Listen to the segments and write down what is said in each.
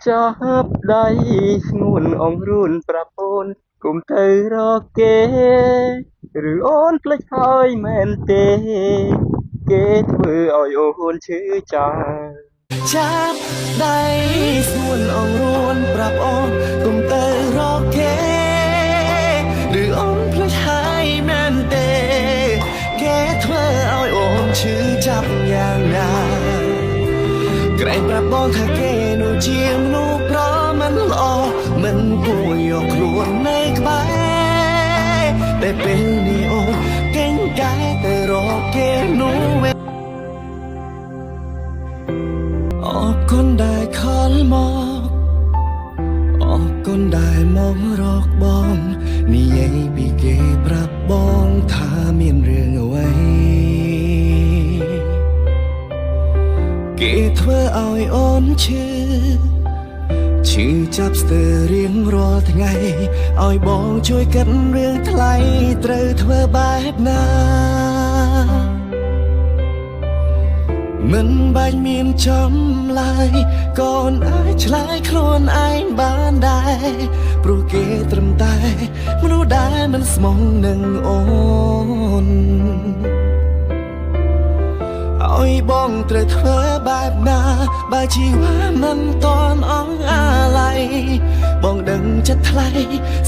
ចាប់ដៃស្ងួនអង្រួនប្រាប់អូនគុំទៅរកគេឬអូនភ្លេចហើយមែនទេគេធ្វើឲ្យអូនឈឺចាំចាប់ដៃស្ងួនអង្រួនប្រាប់អូនគុំទៅរកគេឬអូនភ្លេចហើយមែនទេគេធ្វើឲ្យអូនឈឺចាប់យ៉ាងណាក្រែងប្រាប់បងថាគេនោះជាមនុស្សប្រមិនល្អមិនគួរយកខ្លួននៅក្បែរតែពេលនេះអូនកេងកាយទៅរកគេនោះអរគុណដែលខលមកអរគុណដែលមករកបងនិយាយពីគេប្រាប់បងថាមានរឿងអ្វីគេធ្វើឲ្យអូនឈឺចាប់ស្ទើររៀងរាល់ថ្ងៃឲ្យបងជួយកាត់រឿងថ្លៃត្រូវធ្វើបែបណាមិនបាច់មានចំឡាយកូនអាចឆ្លើយខ្លួនឯងបានដែរព្រោះគេត្រឹមតែមនុស្សដែលមិនស្មងនឹងអូនឲ្យបងត្រូវធ្វើបែបណាបើជីវ៉ាមិនតន់អងអាឡ័យបងដឹងចិត្តថ្លៃ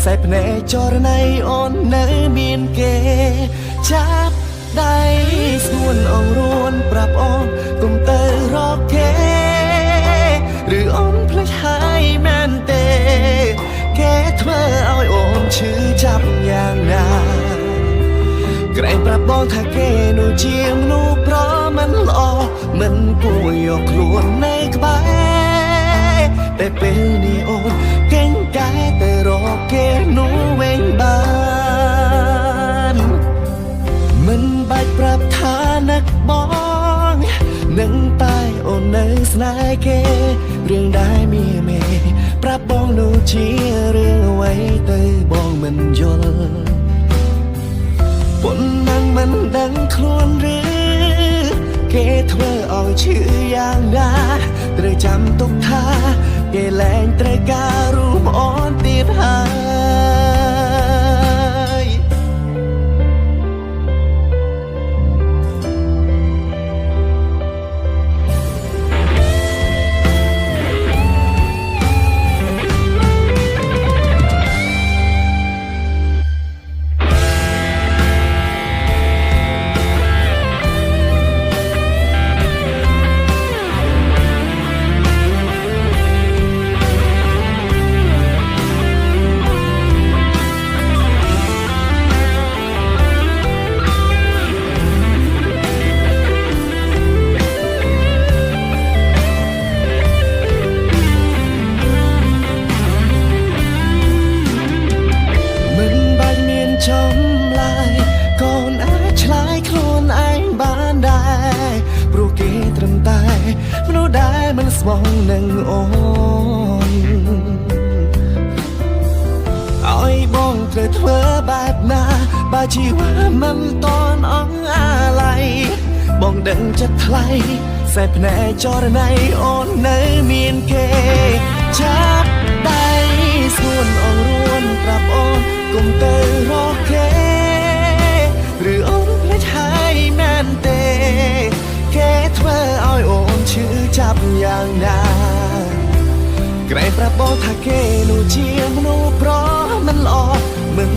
សែភ្នែកចរណៃអូននៅមានគេចាប់ដៃស្ងួនអង្រួនប្រាប់អូនគុំទៅរកគេឬអូនភ្លេចហើយមែនទេគេធ្វើឲ្យអូនឈឺចាប់យ៉ាងណាក្រែងប្រាប់បងថាគេនោះជាមនុស្សប្រមិនល្អមិនគួរយកខ្លួននៅក្បែរតែពេលនេះអូនកេងកាយទៅរកគេនោះវិញបានមិនបាច់ប្រាប់ថានឹកបងនឹងតែអូននៅស្នេហ៍គេរឿងដែលមានមេប្រាប់បងនោះជារឿងអ្វីទៅបងមិនយល់ប៉ុន្មានមិនដឹងខ្លួនឬគេធ្វើឲ្យឈឺយ៉ាងណាត្រូវចាំទុកថាគេលែងត្រូវការរួមអូនទៀតហើយចំឡាយកូនអាចឆ្លើយខ្លួនឯងបានដែរព្រោះគេត្រឹមតែមនុស្សដែលមិនស្មងនឹងអូនឲ្យបងត្រូវធ្វើបែបណាបើជីវ៉ាមិនតន់អងអាឡ័យបងដឹងចិត្តថ្លៃសែភ្នែកចរណៃអូននៅមានគេចាប់ដៃស្ងួនអង្រួនប្រាប់អូនគុំទៅរកគេឬអូនភ្លេចហើយមែនទេគេធ្វើឲ្យអូនឈឺចាប់យ៉ាងណាក្រែងប្រាប់បងថាគេនោះជាមនុស្សប្រមិនល្អមិន